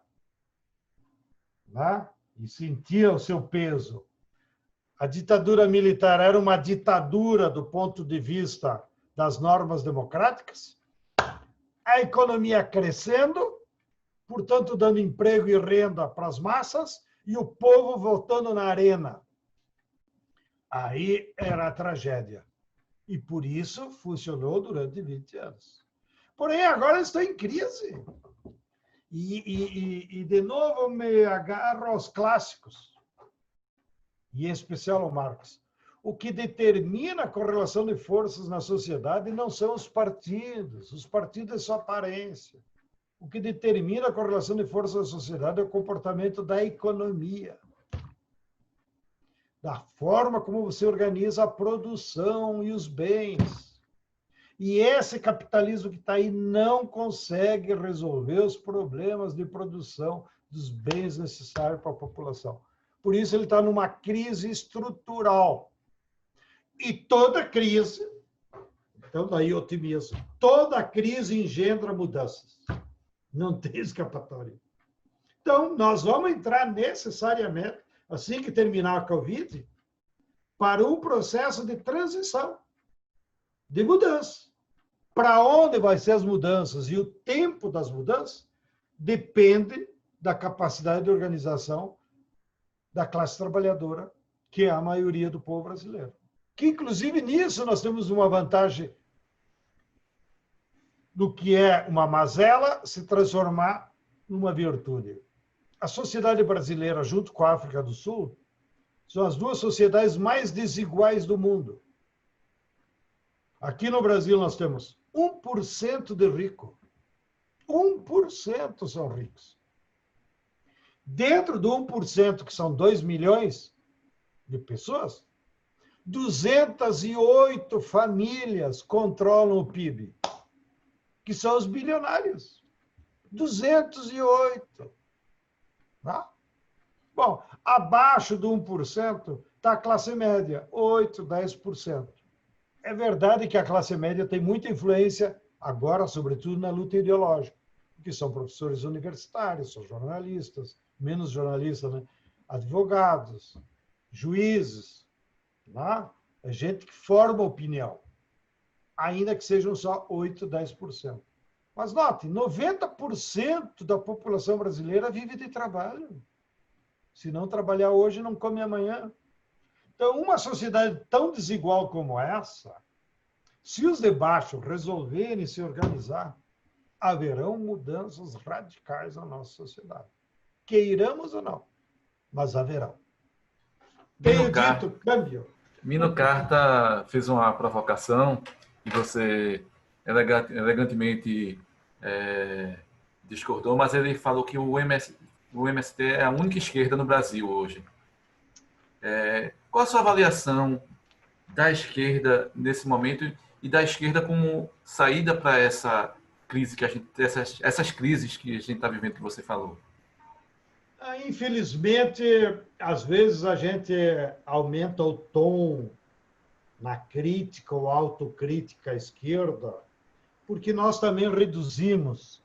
Né? E sentia o seu peso. A ditadura militar era uma ditadura do ponto de vista das normas democráticas, a economia crescendo, portanto, dando emprego e renda para as massas, e o povo voltando na arena. Aí era a tragédia. E por isso funcionou durante 20 anos. Porém, agora estou em crise. E de novo, me agarro aos clássicos, e em especial ao Marx. O que determina a correlação de forças na sociedade não são os partidos é só aparência. O que determina a correlação de forças na sociedade é o comportamento da economia, da forma como você organiza a produção e os bens. E esse capitalismo que está aí não consegue resolver os problemas de produção dos bens necessários para a população. Por isso, ele está numa crise estrutural. E toda crise, então daí otimismo, toda crise engendra mudanças. Não tem escapatória. Então, nós vamos entrar necessariamente, assim que terminar a Covid, para um processo de transição, de mudança. Para onde vai ser as mudanças e o tempo das mudanças depende da capacidade de organização da classe trabalhadora, que é a maioria do povo brasileiro. Que, inclusive, nisso nós temos uma vantagem do que é uma mazela se transformar numa virtude. A sociedade brasileira, junto com a África do Sul, são as duas sociedades mais desiguais do mundo. Aqui no Brasil nós temos 1% de rico. 1% são ricos. Dentro do 1%, que são 2 milhões de pessoas, 208 famílias controlam o PIB, que são os bilionários. 208. Tá? Bom, abaixo do 1% está a classe média, 8%, 10%. É verdade que a classe média tem muita influência, agora, sobretudo, na luta ideológica, que são professores universitários, são jornalistas, menos jornalistas, né? Advogados, juízes, né? É gente que forma opinião, ainda que sejam só 8%, 10%. Mas note, 90% da população brasileira vive de trabalho. Se não trabalhar hoje, não come amanhã. Então, uma sociedade tão desigual como essa, se os de baixo resolverem se organizar, haverão mudanças radicais na nossa sociedade. Queiramos ou não, mas haverão. Tenho dito, câmbio. Mino Carta fez uma provocação e você elegantemente discordou, mas ele falou que o MST é a única esquerda no Brasil hoje. Qual a sua avaliação da esquerda nesse momento e da esquerda como saída para essa crise que a gente, essas crises que a gente está vivendo, que você falou? Infelizmente, às vezes a gente aumenta o tom na crítica ou autocrítica à esquerda, porque nós também reduzimos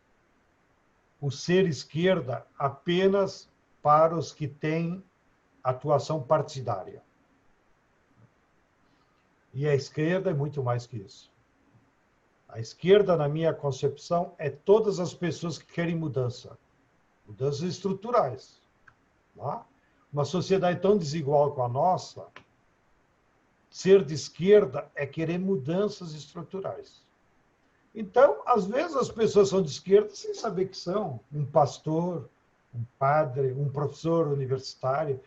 o ser esquerda apenas para os que têm atuação partidária. E a esquerda é muito mais que isso. A esquerda, na minha concepção, é todas as pessoas que querem mudanças estruturais. Tá? Uma sociedade tão desigual como a nossa, ser de esquerda é querer mudanças estruturais. Então, às vezes as pessoas são de esquerda sem saber que são. Um pastor, um padre, um professor universitário,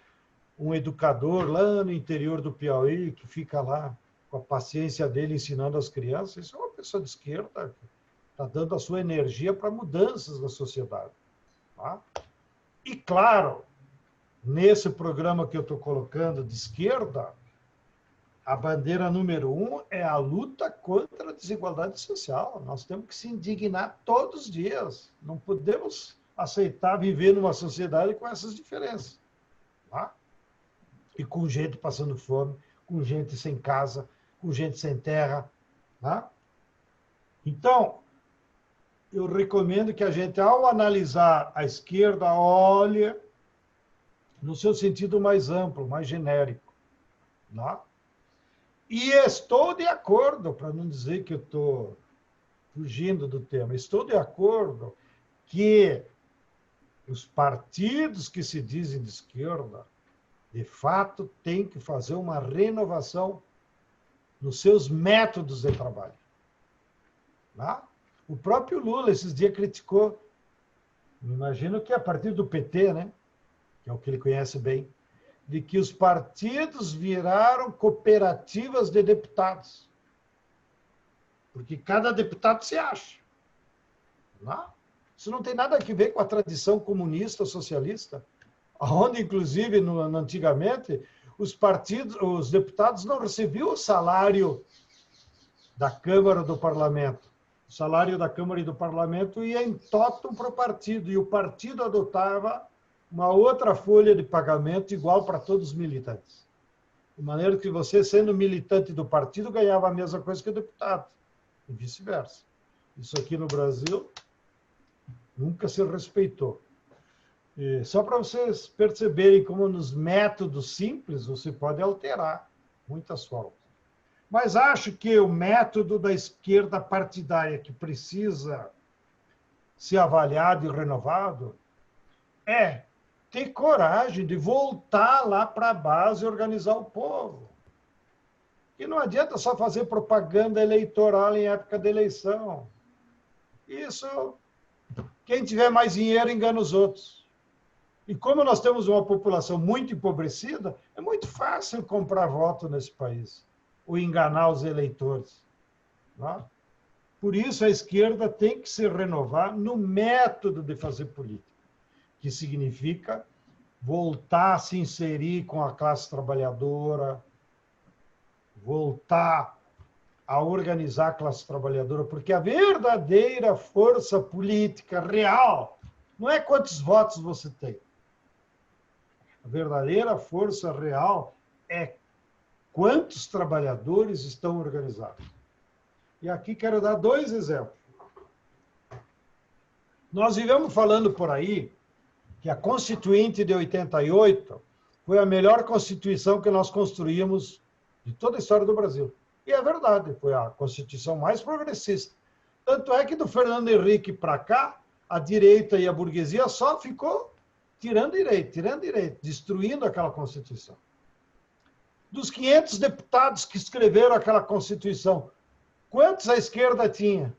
um educador lá no interior do Piauí, que fica lá com a paciência dele ensinando as crianças. Isso é uma pessoa de esquerda que está dando a sua energia para mudanças na sociedade. Tá? E, claro, nesse programa que eu estou colocando de esquerda, a bandeira número 1 é a luta contra a desigualdade social. Nós temos que se indignar todos os dias. Não podemos aceitar viver numa sociedade com essas diferenças. Tá? E com gente passando fome, com gente sem casa, com gente sem terra. Tá? Então, eu recomendo que a gente, ao analisar a esquerda, olhe no seu sentido mais amplo, mais genérico. Tá? E estou de acordo, para não dizer que eu estou fugindo do tema, estou de acordo que os partidos que se dizem de esquerda, de fato, têm que fazer uma renovação nos seus métodos de trabalho. Tá? O próprio Lula, esses dias, criticou, imagino que a partir do PT, né, que é o que ele conhece bem, de que os partidos viraram cooperativas de deputados. Porque cada deputado se acha. Não? Isso não tem nada a ver com a tradição comunista, socialista, onde, inclusive, antigamente, os deputados não recebiam o salário da Câmara ou do Parlamento. O salário da Câmara e do Parlamento ia em totum para o partido, e o partido adotava uma outra folha de pagamento igual para todos os militantes. De maneira que você, sendo militante do partido, ganhava a mesma coisa que o deputado, e vice-versa. Isso aqui no Brasil nunca se respeitou. E só para vocês perceberem como nos métodos simples você pode alterar muitas formas. Mas acho que o método da esquerda partidária que precisa ser avaliado e renovado é ter coragem de voltar lá para a base e organizar o povo. E não adianta só fazer propaganda eleitoral em época de eleição. Isso, quem tiver mais dinheiro engana os outros. E como nós temos uma população muito empobrecida, é muito fácil comprar voto nesse país, ou enganar os eleitores. Não? Por isso, a esquerda tem que se renovar no método de fazer política, que significa voltar a se inserir com a classe trabalhadora, voltar a organizar a classe trabalhadora, porque a verdadeira força política real não é quantos votos você tem. A verdadeira força real é quantos trabalhadores estão organizados. E aqui quero dar 2 exemplos. Nós vivemos falando por aí que a Constituinte de 88 foi a melhor Constituição que nós construímos de toda a história do Brasil. E é verdade, foi a Constituição mais progressista. Tanto é que do Fernando Henrique para cá, a direita e a burguesia só ficou tirando direito, destruindo aquela Constituição. Dos 500 deputados que escreveram aquela Constituição, quantos a esquerda tinha?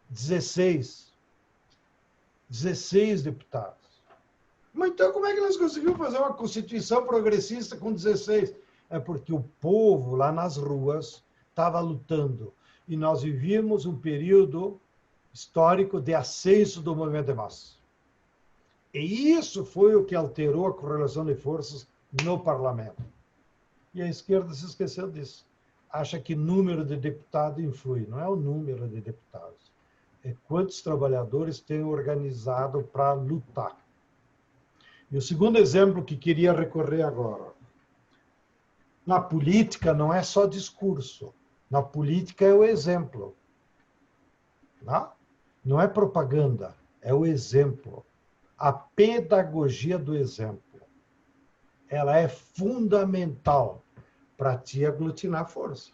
16. 16 deputados. Mas então, como é que nós conseguimos fazer uma Constituição progressista com 16? É porque o povo lá nas ruas estava lutando. E nós vivíamos um período histórico de ascenso do movimento de massa. E isso foi o que alterou a correlação de forças no parlamento. E a esquerda se esqueceu disso. acha que número de deputado influi. Não é o número de deputados. É quantos trabalhadores têm organizado para lutar. E o segundo exemplo que queria recorrer agora. Na política não é só discurso. Na política é o exemplo. Não é propaganda, é o exemplo. A pedagogia do exemplo. Ela é fundamental para te aglutinar força.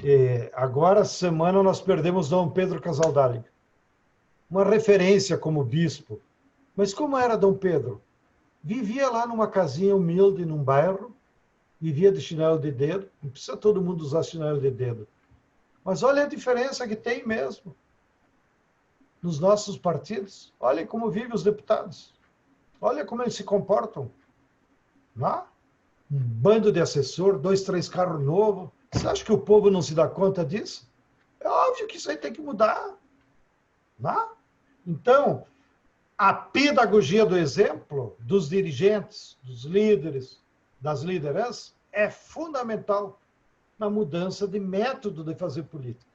E agora, essa semana, nós perdemos Dom Pedro Casaldáliga. Uma referência como bispo. Mas como era Dom Pedro? Vivia lá numa casinha humilde, num bairro, vivia de chinelo de dedo. Não precisa todo mundo usar chinelo de dedo. Mas olha a diferença que tem mesmo nos nossos partidos. Olha como vivem os deputados. Olha como eles se comportam. Um bando de assessor, 2, 3 carros novos. Você acha que o povo não se dá conta disso? É óbvio que isso aí tem que mudar. Então, a pedagogia do exemplo dos dirigentes, dos líderes, das lideranças, é fundamental na mudança de método de fazer política.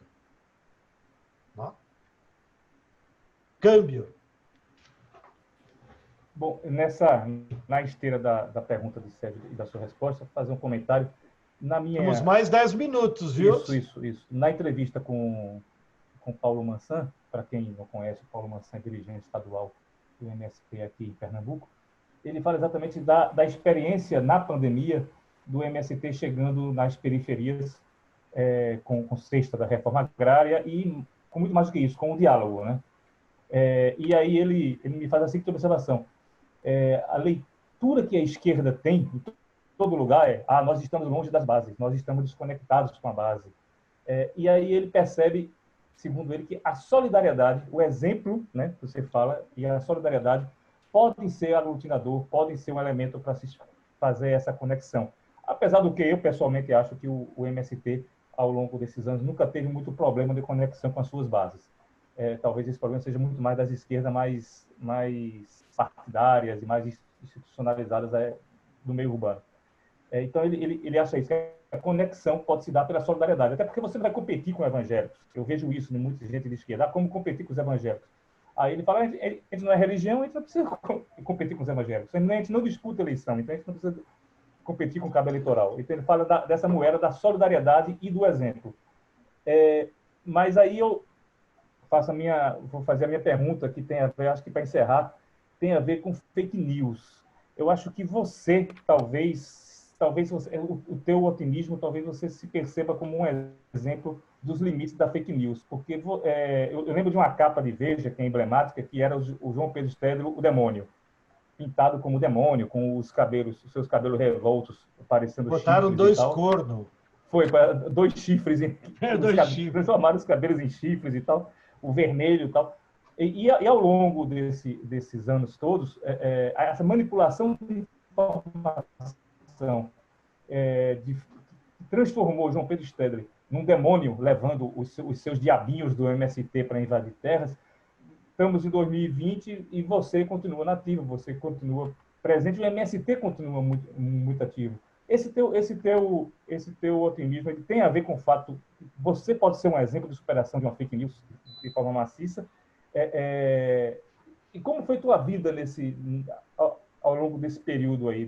Câmbio. Bom, na esteira da pergunta de Sérgio e da sua resposta, fazer um comentário. Temos mais 10 minutos, viu? Isso. Na entrevista com Paulo Mansan, para quem não conhece, o Paulo Mansan é dirigente estadual do MST aqui em Pernambuco, ele fala exatamente da experiência na pandemia do MST chegando nas periferias com cesta da reforma agrária e, com muito mais do que isso, com o diálogo, né? E aí ele me faz a seguinte observação. A leitura que a esquerda tem em todo lugar nós estamos longe das bases, nós estamos desconectados com a base. E aí ele percebe, segundo ele, que a solidariedade, o exemplo, né, que você fala, e a solidariedade podem ser aglutinador, podem ser um elemento para se fazer essa conexão. Apesar do que eu, pessoalmente, acho que o MST, ao longo desses anos, nunca teve muito problema de conexão com as suas bases. Talvez esse problema seja muito mais das esquerdas mais partidárias e mais institucionalizadas do meio urbano. Então, ele acha isso, que a conexão pode se dar pela solidariedade, até porque você não vai competir com evangélicos. Eu vejo isso em muita gente de esquerda. Como competir com os evangélicos? Aí ele fala, a gente não é religião, a gente não precisa competir com os evangélicos. A gente não disputa eleição, então a gente não precisa competir com o cabo eleitoral. Então ele fala dessa moeda da solidariedade e do exemplo. Mas aí eu vou fazer a minha pergunta, que tem a ver, acho que para encerrar, tem a ver com fake news. Eu acho que você, talvez o teu otimismo, talvez você se perceba como um exemplo dos limites da fake news, porque eu lembro de uma capa de Veja, que é emblemática, que era o João Pedro Stedler, o demônio, pintado como demônio, com os seus cabelos revoltos, parecendo botaram chifres. Botaram 2 cornos. Foi, 2 chifres, transformaram os cabelos em chifres e tal, o vermelho e tal. E ao longo desses anos todos, essa manipulação de informação transformou João Pedro Stedler num demônio, levando os seus diabinhos do MST para invadir terras. Estamos em 2020 e você continua nativo, você continua presente, o MST continua muito, muito ativo. Esse teu otimismo ele tem a ver com o fato que você pode ser um exemplo de superação de uma fake news de forma maciça. E como foi tua vida ao longo desse período aí,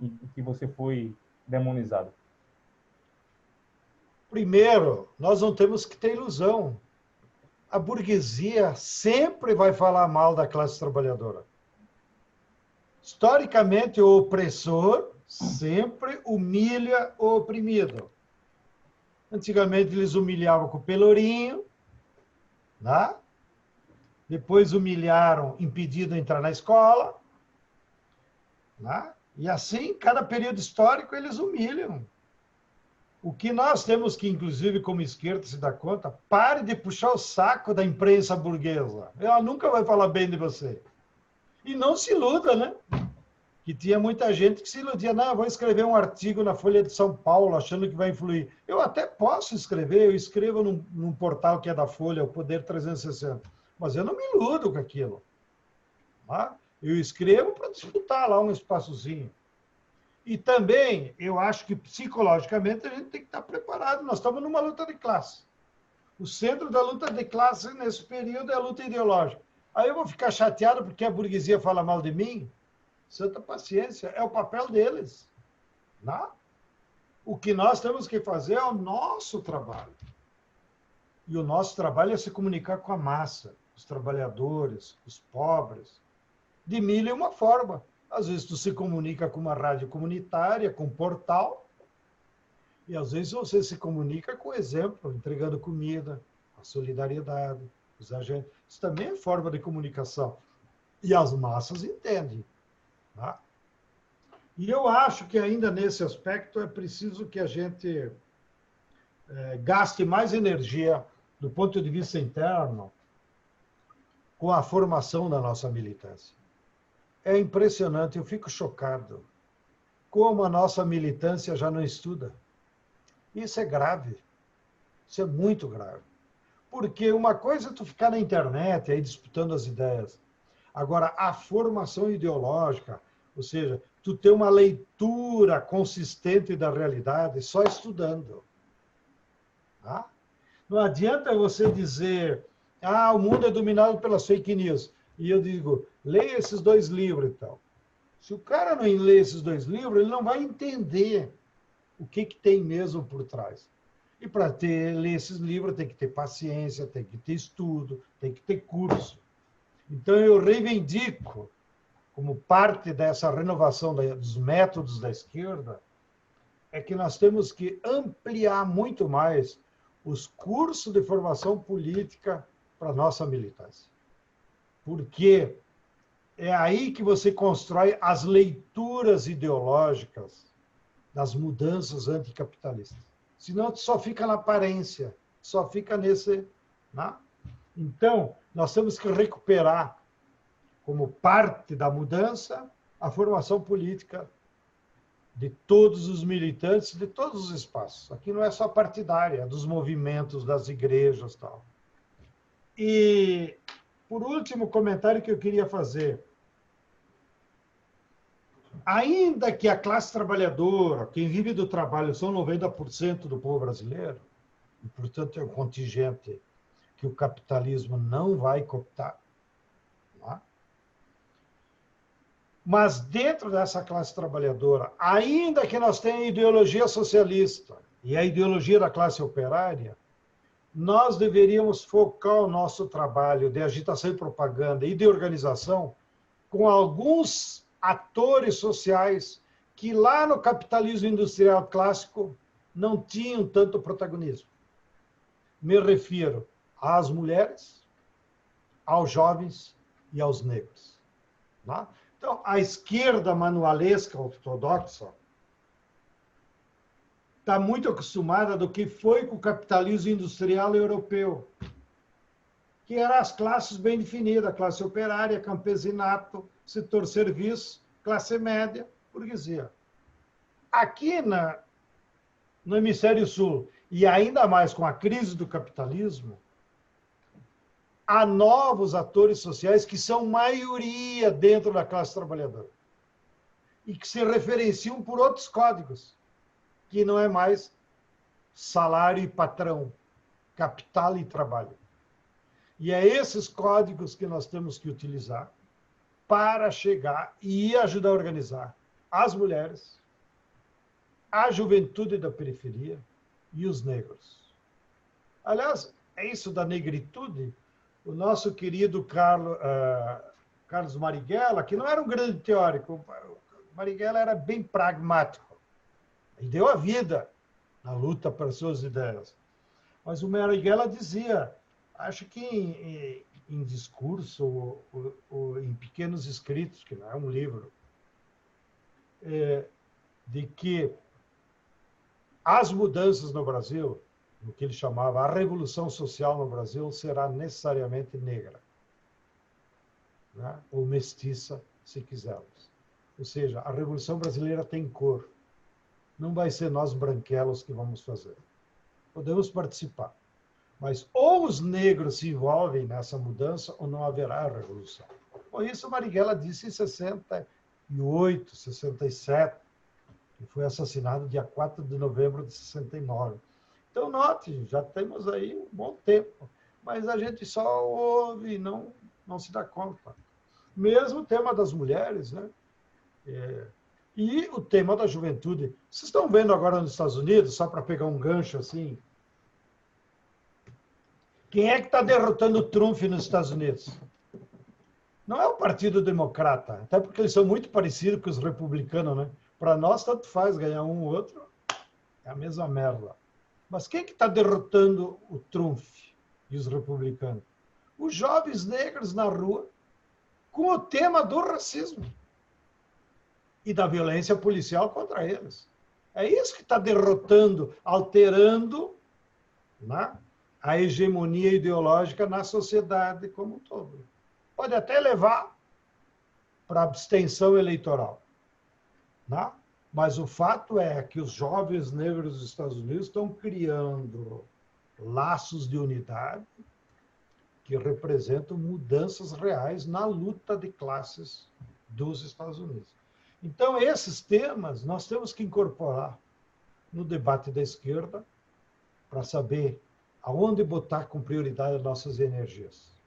em que você foi demonizado? Primeiro, nós não temos que ter ilusão. A burguesia sempre vai falar mal da classe trabalhadora. Historicamente, o opressor sempre humilha o oprimido. Antigamente, eles humilhavam com o pelourinho, né? Depois humilharam impedido de entrar na escola, né? E assim, cada período histórico, eles humilham. O que nós temos que, inclusive, como esquerda, se dar conta, pare de puxar o saco da imprensa burguesa. Ela nunca vai falar bem de você. E não se iluda, né? Que tinha muita gente que se iludia. Não, vou escrever um artigo na Folha de São Paulo, achando que vai influir. Eu até posso escrever, eu escrevo num portal que é da Folha, o Poder 360. Mas eu não me iludo com aquilo. Tá? Eu escrevo para disputar lá um espaçozinho. E também, eu acho que psicologicamente a gente tem que estar preparado. Nós estamos numa luta de classe. O centro da luta de classe nesse período é a luta ideológica. Aí eu vou ficar chateado porque a burguesia fala mal de mim? Santa paciência, é o papel deles. Não? O que nós temos que fazer é o nosso trabalho. E o nosso trabalho é se comunicar com a massa, os trabalhadores, os pobres, de mil e uma forma. Às vezes tu se comunica com uma rádio comunitária, com um portal, e às vezes você se comunica com exemplo, entregando comida, a solidariedade, os agentes. Isso também é forma de comunicação. E as massas entendem. Tá? E eu acho que ainda nesse aspecto é preciso que a gente gaste mais energia do ponto de vista interno com a formação da nossa militância. É impressionante, eu fico chocado como a nossa militância já não estuda. Isso é grave. Isso é muito grave. Porque uma coisa é tu ficar na internet aí disputando as ideias. Agora, a formação ideológica, ou seja, tu ter uma leitura consistente da realidade só estudando. Tá? Não adianta você dizer, o mundo é dominado pelas fake news. E eu digo, leia esses 2 livros e tal. Se o cara não lê esses 2 livros, ele não vai entender o que tem mesmo por trás. E para ler esses livros, tem que ter paciência, tem que ter estudo, tem que ter curso. Então, eu reivindico, como parte dessa renovação dos métodos da esquerda, é que nós temos que ampliar muito mais os cursos de formação política para a nossa militância. Porque é aí que você constrói as leituras ideológicas das mudanças anticapitalistas. Senão, só fica na aparência, só fica nesse... Né? Então, nós temos que recuperar, como parte da mudança, a formação política de todos os militantes, de todos os espaços. Aqui não é só partidária, é dos movimentos, das igrejas e tal. E, por último, comentário que eu queria fazer. Ainda que a classe trabalhadora, quem vive do trabalho, são 90% do povo brasileiro, e, portanto, é um contingente que o capitalismo não vai cooptar. Não é? Mas, dentro dessa classe trabalhadora, ainda que nós tenhamos a ideologia socialista e a ideologia da classe operária, nós deveríamos focar o nosso trabalho de agitação e propaganda e de organização com alguns atores sociais que lá no capitalismo industrial clássico não tinham tanto protagonismo. Me refiro às mulheres, aos jovens e aos negros. Tá? Então, a esquerda manualesca ortodoxa está muito acostumada do que foi com o capitalismo industrial europeu, que eram as classes bem definidas, classe operária, campesinato, setor serviço, classe média, burguesia. Aqui no hemisfério sul, e ainda mais com a crise do capitalismo, há novos atores sociais que são maioria dentro da classe trabalhadora e que se referenciam por outros códigos, que não é mais salário e patrão, capital e trabalho. E é esses códigos que nós temos que utilizar para chegar e ajudar a organizar as mulheres, a juventude da periferia e os negros. Aliás, é isso da negritude. O nosso querido Carlos Marighella, que não era um grande teórico, Marighella era bem pragmático e deu a vida na luta para suas ideias. Mas o Marighella dizia, acho que em discurso ou em pequenos escritos, que não é um livro, de que as mudanças no Brasil, no que ele chamava a revolução social no Brasil, será necessariamente negra, né? Ou mestiça, se quisermos. Ou seja, a Revolução Brasileira tem cor. Não vai ser nós branquelos que vamos fazer. Podemos participar. Mas ou os negros se envolvem nessa mudança ou não haverá revolução. Por isso, Marighella disse em 68, 67, que foi assassinado dia 4 de novembro de 69. Então, note, já temos aí um bom tempo, mas a gente só ouve e não se dá conta. Mesmo o tema das mulheres, né? E o tema da juventude. Vocês estão vendo agora nos Estados Unidos, só para pegar um gancho assim, quem é que está derrotando o Trump nos Estados Unidos? Não é o Partido Democrata, até porque eles são muito parecidos com os republicanos, né? Para nós, tanto faz ganhar um ou outro, é a mesma merda. Mas quem que está derrotando o Trump e os republicanos? Os jovens negros na rua com o tema do racismo e da violência policial contra eles. É isso que está derrotando, alterando, né, a hegemonia ideológica na sociedade como um todo. Pode até levar para abstenção eleitoral, né? Mas o fato é que os jovens negros dos Estados Unidos estão criando laços de unidade que representam mudanças reais na luta de classes dos Estados Unidos. Então, esses temas nós temos que incorporar no debate da esquerda para saber aonde botar com prioridade as nossas energias.